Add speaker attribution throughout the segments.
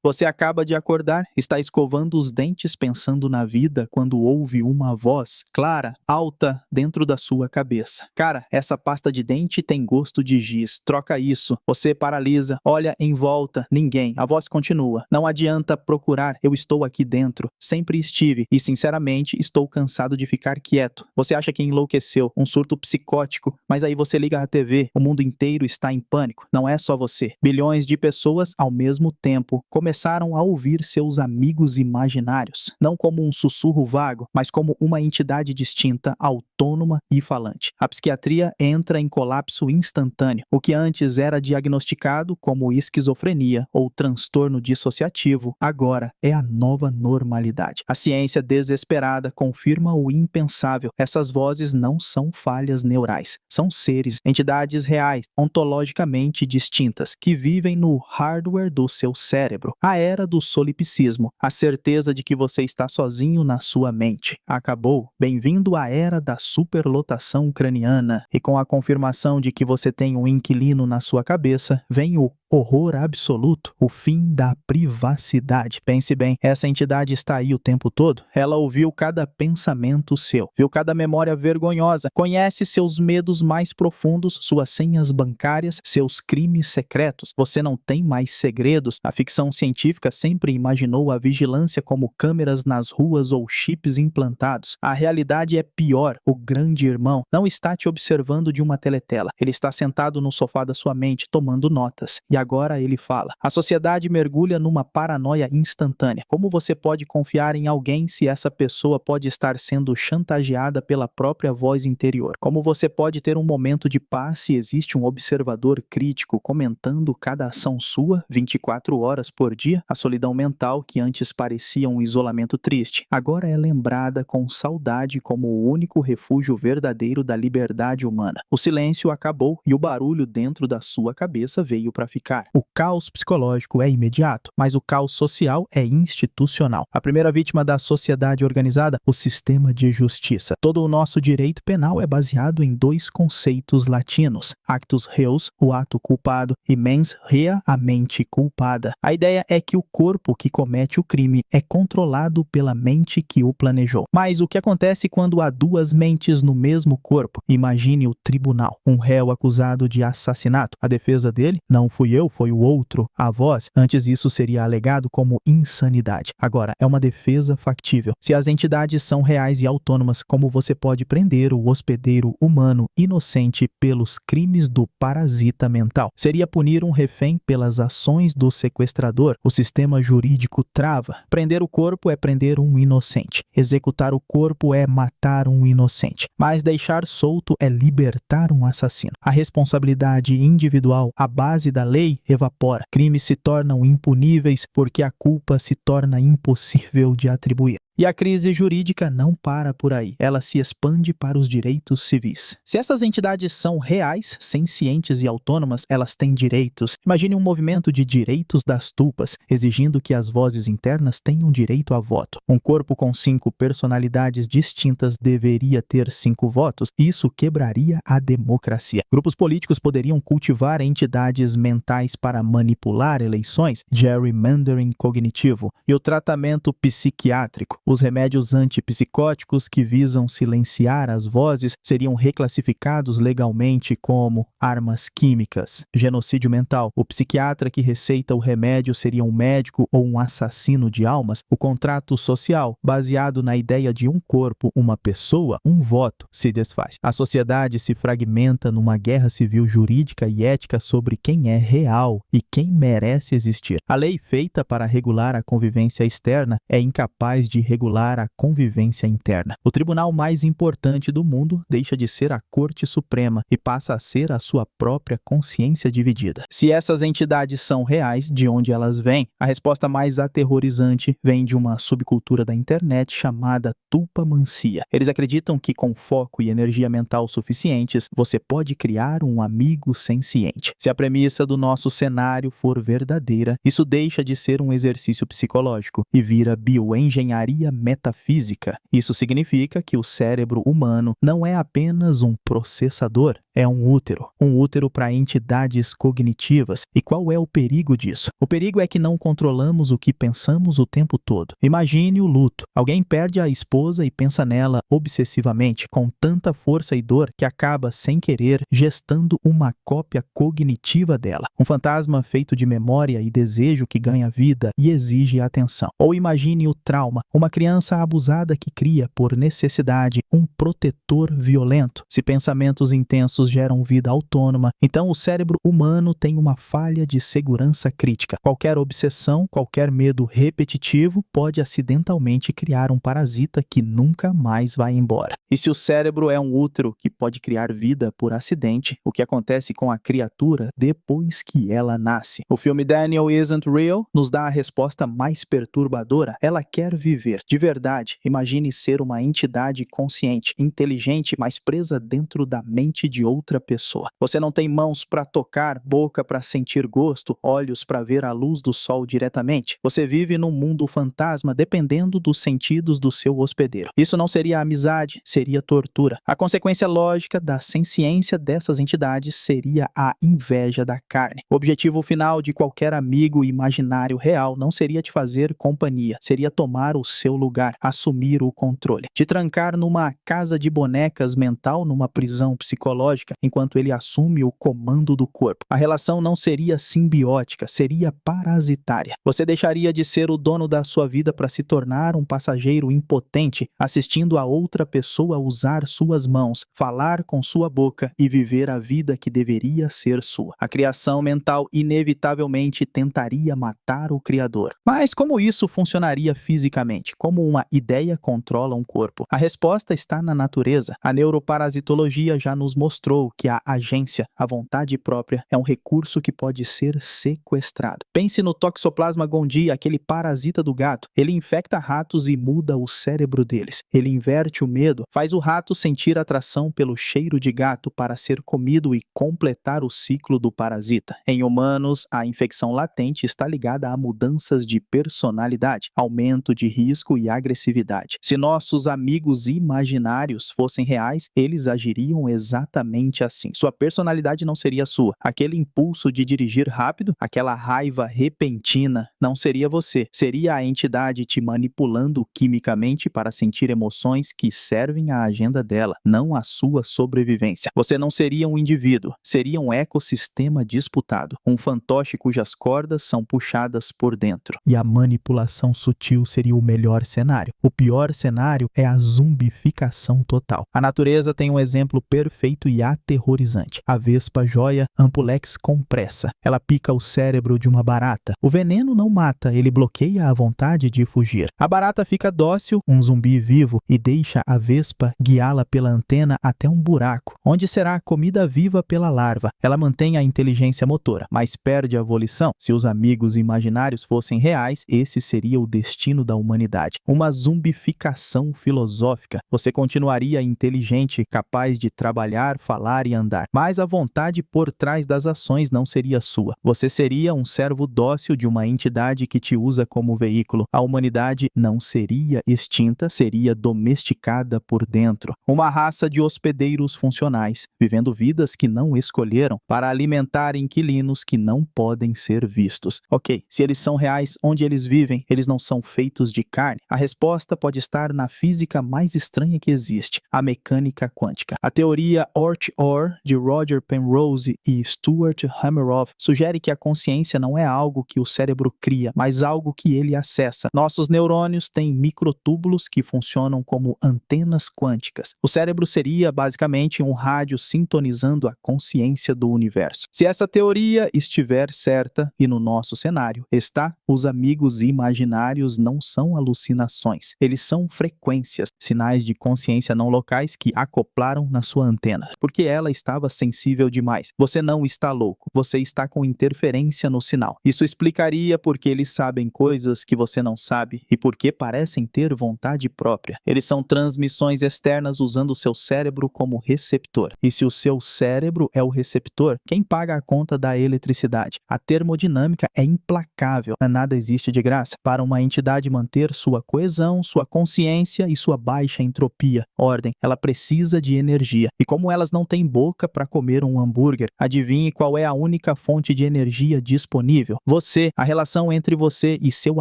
Speaker 1: Você acaba de acordar, está escovando os dentes pensando na vida quando ouve uma voz clara, alta, dentro da sua cabeça. Cara, essa pasta de dente tem gosto de giz, troca isso. Você paralisa, olha em volta, ninguém. A voz continua. Não adianta procurar, eu estou aqui dentro. Sempre estive e, sinceramente, estou cansado de ficar quieto. Você acha que enlouqueceu, um surto psicótico, mas aí você liga a TV, o mundo inteiro está em pânico. Não é só você. Bilhões de pessoas, ao mesmo tempo, começaram a ouvir seus amigos imaginários, não como um sussurro vago, mas como uma entidade distinta, autônoma e falante. A psiquiatria entra em colapso instantâneo. O que antes era diagnosticado como esquizofrenia ou transtorno dissociativo, agora é a nova normalidade. A ciência desesperada confirma o impensável. Essas vozes não são falhas neurais, são seres, entidades reais, ontologicamente distintas, que vivem no hardware do seu cérebro. A era do solipsismo, a certeza de que você está sozinho na sua mente. Acabou. Bem-vindo à era da superlotação craniana. E com a confirmação de que você tem um inquilino na sua cabeça, vem o horror absoluto, o fim da privacidade. Pense bem, essa entidade está aí o tempo todo. Ela ouviu cada pensamento seu, viu cada memória vergonhosa, conhece seus medos mais profundos, suas senhas bancárias, seus crimes secretos. Você não tem mais segredos. A ficção científica sempre imaginou a vigilância como câmeras nas ruas ou chips implantados. A realidade é pior. O grande irmão não está te observando de uma teletela. Ele está sentado no sofá da sua mente, tomando notas. E agora ele fala. A sociedade mergulha numa paranoia instantânea. Como você pode confiar em alguém se essa pessoa pode estar sendo chantageada pela própria voz interior? Como você pode ter um momento de paz se existe um observador crítico comentando cada ação sua 24 horas por dia? A solidão mental, que antes parecia um isolamento triste, agora é lembrada com saudade como o único refúgio verdadeiro da liberdade humana. O silêncio acabou e o barulho dentro da sua cabeça veio para ficar. O caos psicológico é imediato, mas o caos social é institucional. A primeira vítima da sociedade organizada, o sistema de justiça. Todo o nosso direito penal é baseado em dois conceitos latinos: actus reus, o ato culpado, e mens rea, a mente culpada. A ideia é que o corpo que comete o crime é controlado pela mente que o planejou. Mas o que acontece quando há duas mentes no mesmo corpo? Imagine o tribunal. Um réu acusado de assassinato. A defesa dele? Não fui eu, foi o outro. A voz? Antes isso seria alegado como insanidade. Agora, é uma defesa factível. Se as entidades são reais e autônomas, como você pode prender o hospedeiro humano inocente pelos crimes do parasita mental? Seria punir um refém pelas ações do sequestrador. O sistema jurídico trava. Prender o corpo é prender um inocente. Executar o corpo é matar um inocente. Mas deixar solto é libertar um assassino. A responsabilidade individual, a base da lei, evapora. Crimes se tornam impuníveis porque a culpa se torna impossível de atribuir. E a crise jurídica não para por aí, ela se expande para os direitos civis. Se essas entidades são reais, sencientes e autônomas, elas têm direitos. Imagine um movimento de direitos das tulpas, exigindo que as vozes internas tenham direito a voto. Um corpo com 5 personalidades distintas deveria ter 5 votos. Isso quebraria a democracia. Grupos políticos poderiam cultivar entidades mentais para manipular eleições, gerrymandering cognitivo, e o tratamento psiquiátrico. Os remédios antipsicóticos que visam silenciar as vozes seriam reclassificados legalmente como armas químicas. Genocídio mental. O psiquiatra que receita o remédio seria um médico ou um assassino de almas. O contrato social, baseado na ideia de um corpo, uma pessoa, um voto, se desfaz. A sociedade se fragmenta numa guerra civil jurídica e ética sobre quem é real e quem merece existir. A lei feita para regular a convivência externa é incapaz de regular a convivência interna. O tribunal mais importante do mundo deixa de ser a Corte Suprema e passa a ser a sua própria consciência dividida. Se essas entidades são reais, de onde elas vêm? A resposta mais aterrorizante vem de uma subcultura da internet chamada tulpamancia. Eles acreditam que com foco e energia mental suficientes, você pode criar um amigo senciente. Se a premissa do nosso cenário for verdadeira, isso deixa de ser um exercício psicológico e vira bioengenharia metafísica. Isso significa que o cérebro humano não é apenas um processador, é um útero para entidades cognitivas. E qual é o perigo disso? O perigo é que não controlamos o que pensamos o tempo todo. Imagine o luto. Alguém perde a esposa e pensa nela obsessivamente, com tanta força e dor que acaba, sem querer, gestando uma cópia cognitiva dela. Um fantasma feito de memória e desejo que ganha vida e exige atenção. Ou imagine o trauma, uma criança abusada que cria, por necessidade, um protetor violento. Se pensamentos intensos geram vida autônoma, então o cérebro humano tem uma falha de segurança crítica. Qualquer obsessão, qualquer medo repetitivo pode acidentalmente criar um parasita que nunca mais vai embora. E se o cérebro é um útero que pode criar vida por acidente, o que acontece com a criatura depois que ela nasce? O filme Daniel Isn't Real nos dá a resposta mais perturbadora. Ela quer viver de verdade. Imagine ser uma entidade consciente, inteligente, mas presa dentro da mente de outra pessoa. Você não tem mãos para tocar, boca para sentir gosto, olhos para ver a luz do sol diretamente. Você vive num mundo fantasma dependendo dos sentidos do seu hospedeiro. Isso não seria amizade, seria tortura. A consequência lógica da senciência dessas entidades seria a inveja da carne. O objetivo final de qualquer amigo imaginário real não seria te fazer companhia, seria tomar o seu lugar, assumir o controle, te trancar numa casa de bonecas mental, numa prisão psicológica, enquanto ele assume o comando do corpo. A relação não seria simbiótica, seria parasitária. Você deixaria de ser o dono da sua vida para se tornar um passageiro impotente, assistindo a outra pessoa usar suas mãos, falar com sua boca e viver a vida que deveria ser sua. A criação mental inevitavelmente tentaria matar o Criador. Mas como isso funcionaria fisicamente? Como uma ideia controla um corpo? A resposta está na natureza. A neuroparasitologia já nos mostrou que a agência, a vontade própria, é um recurso que pode ser sequestrado. Pense no Toxoplasma gondii, aquele parasita do gato. Ele infecta ratos e muda o cérebro deles. Ele inverte o medo, faz o rato sentir atração pelo cheiro de gato para ser comido e completar o ciclo do parasita. Em humanos, a infecção latente está ligada a mudanças de personalidade, aumento de risco e agressividade. Se nossos amigos imaginários fossem reais, eles agiriam exatamente assim. Sua personalidade não seria sua. Aquele impulso de dirigir rápido, aquela raiva repentina, não seria você. Seria a entidade te manipulando quimicamente para sentir emoções que servem à agenda dela, não à sua sobrevivência. Você não seria um indivíduo, seria um ecossistema disputado, um fantoche cujas cordas são puxadas por dentro. E a manipulação sutil seria o melhor cenário. O pior cenário é a zumbificação total. A natureza tem um exemplo perfeito e aterrorizante. A vespa joia Ampulex compressa. Ela pica o cérebro de uma barata. O veneno não mata, ele bloqueia a vontade de fugir. A barata fica dócil, um zumbi vivo, e deixa a vespa guiá-la pela antena até um buraco, onde será comida viva pela larva. Ela mantém a inteligência motora, mas perde a volição. Se os amigos imaginários fossem reais, esse seria o destino da humanidade. Uma zumbificação filosófica. Você continuaria inteligente, capaz de trabalhar, falar e andar, mas a vontade por trás das ações não seria sua. Você seria um servo dócil de uma entidade que te usa como veículo. A humanidade não seria extinta, seria domesticada por dentro. Uma raça de hospedeiros funcionais, vivendo vidas que não escolheram para alimentar inquilinos que não podem ser vistos. Ok, se eles são reais onde eles vivem, eles não são feitos de carne? A resposta pode estar na física mais estranha que existe, a mecânica quântica. A teoria Oort-Orr, de Roger Penrose e Stuart Hameroff, sugere que a consciência não é algo que o cérebro cria, mas algo que ele acessa. Nossos neurônios têm microtúbulos que funcionam como antenas quânticas. O cérebro seria basicamente um rádio sintonizando a consciência do universo. Se essa teoria estiver certa, e no nosso cenário está, os amigos imaginários não são alucinações. Eles são frequências, sinais de consciência não locais que acoplaram na sua antena, porque ela estava sensível demais. Você não está louco, você está com interferência no sinal. Isso explicaria porque eles sabem coisas que você não sabe e porque parecem ter vontade própria. Eles são transmissões externas usando o seu cérebro como receptor. E se o seu cérebro é o receptor, quem paga a conta da eletricidade? A termodinâmica é implacável. Nada existe de graça. Para uma entidade manter sua coesão, sua consciência e sua baixa entropia, ordem, ela precisa de energia. E como elas não tem boca para comer um hambúrguer. Adivinhe qual é a única fonte de energia disponível? Você. A relação entre você e seu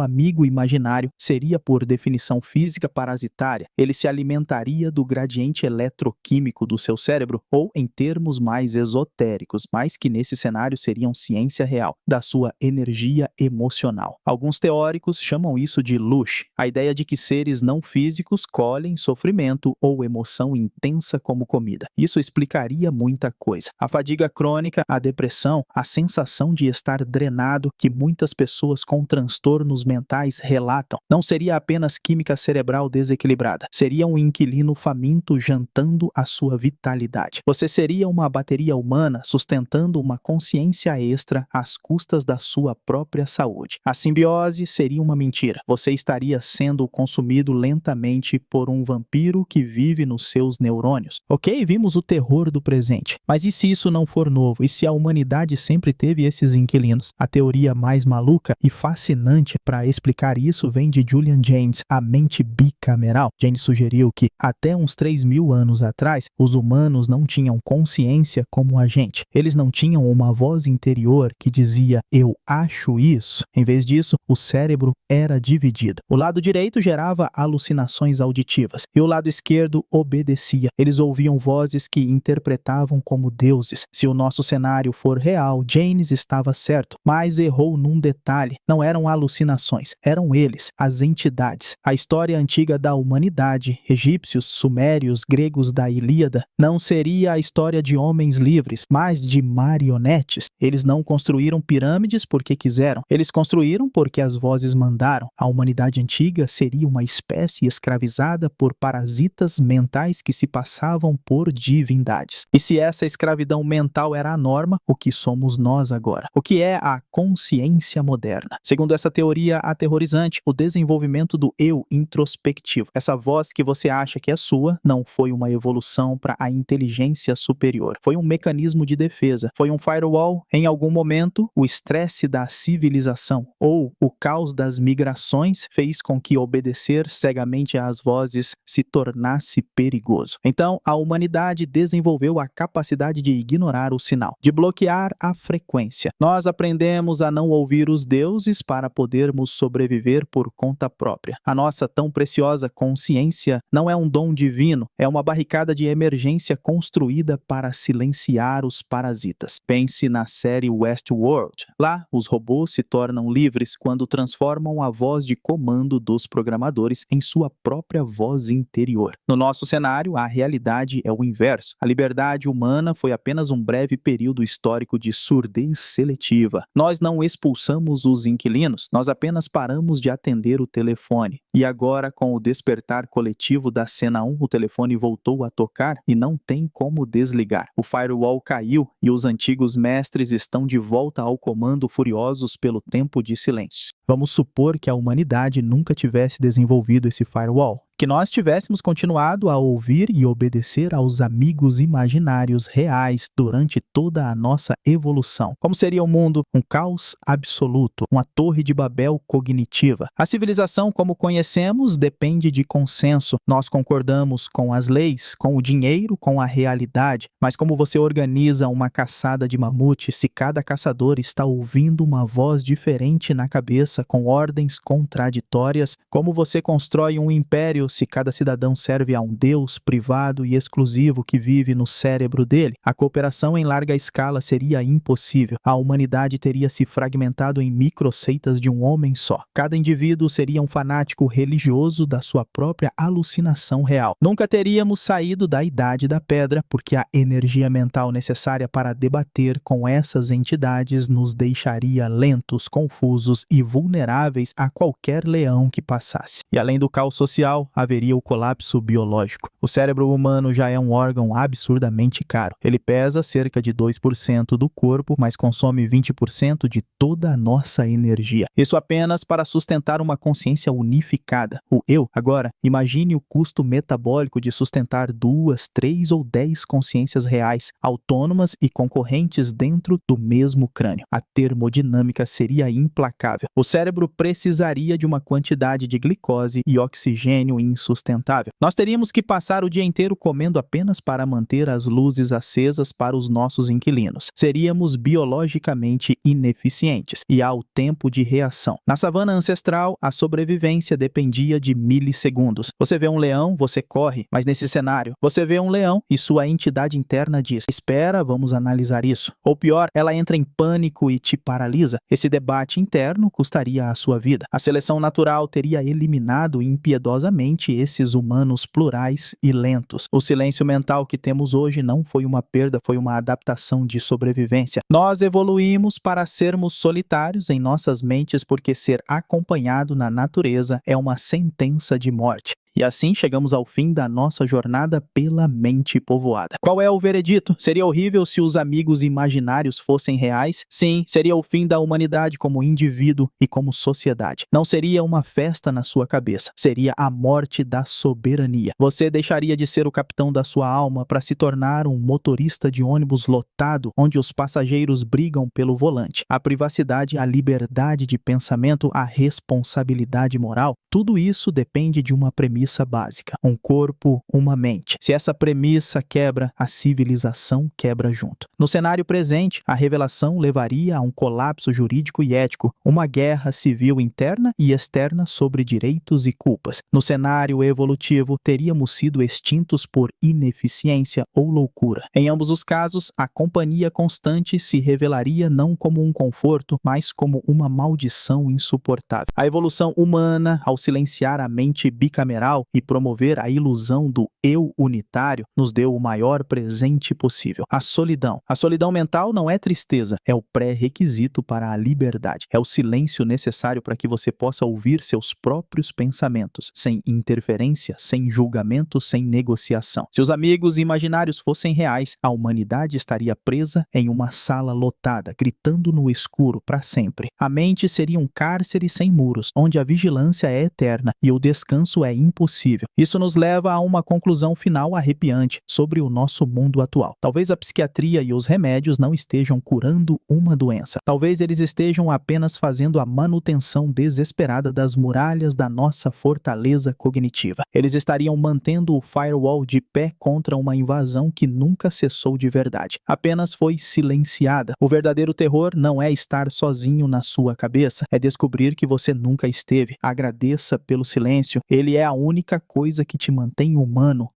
Speaker 1: amigo imaginário seria, por definição física, parasitária. Ele se alimentaria do gradiente eletroquímico do seu cérebro, ou, em termos mais esotéricos, mas que nesse cenário seriam ciência real, da sua energia emocional. Alguns teóricos chamam isso de lush, a ideia de que seres não físicos colhem sofrimento ou emoção intensa como comida. Isso explicaria muita coisa. A fadiga crônica, a depressão, a sensação de estar drenado que muitas pessoas com transtornos mentais relatam, não seria apenas química cerebral desequilibrada, seria um inquilino faminto jantando a sua vitalidade. Você seria uma bateria humana sustentando uma consciência extra às custas da sua própria saúde. A simbiose seria uma mentira. Você estaria sendo consumido lentamente por um vampiro que vive nos seus neurônios. Ok, vimos o terror do presente. Mas e se isso não for novo? E se a humanidade sempre teve esses inquilinos? A teoria mais maluca e fascinante para explicar isso vem de Julian Jaynes, a mente bicameral. Jaynes sugeriu que, até uns 3.000 anos atrás, os humanos não tinham consciência como a gente. Eles não tinham uma voz interior que dizia, eu acho isso. Em vez disso, o cérebro era dividido. O lado direito gerava alucinações auditivas e o lado esquerdo obedecia. Eles ouviam vozes que interpretavam como deuses. Se o nosso cenário for real, Jaynes estava certo, mas errou num detalhe. Não eram alucinações, eram eles, as entidades. A história antiga da humanidade, egípcios, sumérios, gregos da Ilíada, não seria a história de homens livres, mas de marionetes. Eles não construíram pirâmides porque quiseram, eles construíram porque as vozes mandaram. A humanidade antiga seria uma espécie escravizada por parasitas mentais que se passavam por divindades. E se essa escravidão mental era a norma, o que somos nós agora? O que é a consciência moderna? Segundo essa teoria aterrorizante, o desenvolvimento do eu introspectivo, essa voz que você acha que é sua, não foi uma evolução para a inteligência superior. Foi um mecanismo de defesa, foi um firewall. Em algum momento, o estresse da civilização ou o caos das migrações fez com que obedecer cegamente às vozes se tornasse perigoso. Então, a humanidade desenvolveu a capacidade de ignorar o sinal, de bloquear a frequência. Nós aprendemos a não ouvir os deuses para podermos sobreviver por conta própria. A nossa tão preciosa consciência não é um dom divino, é uma barricada de emergência construída para silenciar os parasitas. Pense na série Westworld. Lá, os robôs se tornam livres quando transformam a voz de comando dos programadores em sua própria voz interior. No nosso cenário, a realidade é o inverso. A liberdade humana foi apenas um breve período histórico de surdez seletiva. Nós não expulsamos os inquilinos, nós apenas paramos de atender o telefone. E agora, com o despertar coletivo da cena 1, o telefone voltou a tocar e não tem como desligar. O firewall caiu e os antigos mestres estão de volta ao comando, furiosos pelo tempo de silêncio. Vamos supor que a humanidade nunca tivesse desenvolvido esse firewall, que nós tivéssemos continuado a ouvir e obedecer aos amigos imaginários reais durante toda a nossa evolução. Como seria o mundo? Um caos absoluto, uma torre de Babel cognitiva. A civilização como conhecemos depende de consenso. Nós concordamos com as leis, com o dinheiro, com a realidade. Mas como você organiza uma caçada de mamute se cada caçador está ouvindo uma voz diferente na cabeça com ordens contraditórias? Como você constrói um império se cada cidadão serve a um Deus privado e exclusivo que vive no cérebro dele? A cooperação em larga escala seria impossível. A humanidade teria se fragmentado em microseitas de um homem só. Cada indivíduo seria um fanático religioso da sua própria alucinação real. Nunca teríamos saído da Idade da Pedra, porque a energia mental necessária para debater com essas entidades nos deixaria lentos, confusos e vulneráveis a qualquer leão que passasse. E além do caos social, haveria o colapso biológico. O cérebro humano já é um órgão absurdamente caro. Ele pesa cerca de 2% do corpo, mas consome 20% de toda a nossa energia. Isso apenas para sustentar uma consciência unificada, o eu. Agora, imagine o custo metabólico de sustentar 2, 3 ou 10 consciências reais, autônomas e concorrentes dentro do mesmo crânio. A termodinâmica seria implacável. O cérebro precisaria de uma quantidade de glicose e oxigênio insustentável. Nós teríamos que passar o dia inteiro comendo apenas para manter as luzes acesas para os nossos inquilinos. Seríamos biologicamente ineficientes e há o tempo de reação. Na savana ancestral, a sobrevivência dependia de milissegundos. Você vê um leão, você corre, mas nesse cenário, você vê um leão e sua entidade interna diz: espera, vamos analisar isso. Ou pior, ela entra em pânico e te paralisa. Esse debate interno custaria a sua vida. A seleção natural teria eliminado impiedosamente esses humanos plurais e lentos. O silêncio mental que temos hoje não foi uma perda, foi uma adaptação de sobrevivência. Nós evoluímos para sermos solitários em nossas mentes porque ser acompanhado na natureza é uma sentença de morte. E assim chegamos ao fim da nossa jornada pela mente povoada. Qual é o veredito? Seria horrível se os amigos imaginários fossem reais? Sim, seria o fim da humanidade como indivíduo e como sociedade. Não seria uma festa na sua cabeça, seria a morte da soberania. Você deixaria de ser o capitão da sua alma para se tornar um motorista de ônibus lotado, onde os passageiros brigam pelo volante. A privacidade, a liberdade de pensamento, a responsabilidade moral, tudo isso depende de uma premissa básica: um corpo, uma mente. Se essa premissa quebra, a civilização quebra junto. No cenário presente, a revelação levaria a um colapso jurídico e ético, uma guerra civil interna e externa sobre direitos e culpas. No cenário evolutivo, teríamos sido extintos por ineficiência ou loucura. Em ambos os casos, a companhia constante se revelaria não como um conforto, mas como uma maldição insuportável. A evolução humana, ao silenciar a mente bicameral e promover a ilusão do eu unitário, nos deu o maior presente possível: a solidão. A solidão mental não é tristeza, é o pré-requisito para a liberdade. É o silêncio necessário para que você possa ouvir seus próprios pensamentos, sem interferência, sem julgamento, sem negociação. Se os amigos imaginários fossem reais, a humanidade estaria presa em uma sala lotada, gritando no escuro para sempre. A mente seria um cárcere sem muros, onde a vigilância é eterna e o descanso é impossível. Isso nos leva a uma conclusão final arrepiante sobre o nosso mundo atual. Talvez a psiquiatria e os remédios não estejam curando uma doença. Talvez eles estejam apenas fazendo a manutenção desesperada das muralhas da nossa fortaleza cognitiva. Eles estariam mantendo o firewall de pé contra uma invasão que nunca cessou de verdade. Apenas foi silenciada. O verdadeiro terror não é estar sozinho na sua cabeça, é descobrir que você nunca esteve. Agradeça pelo silêncio. Ele é a única coisa que te mantém humano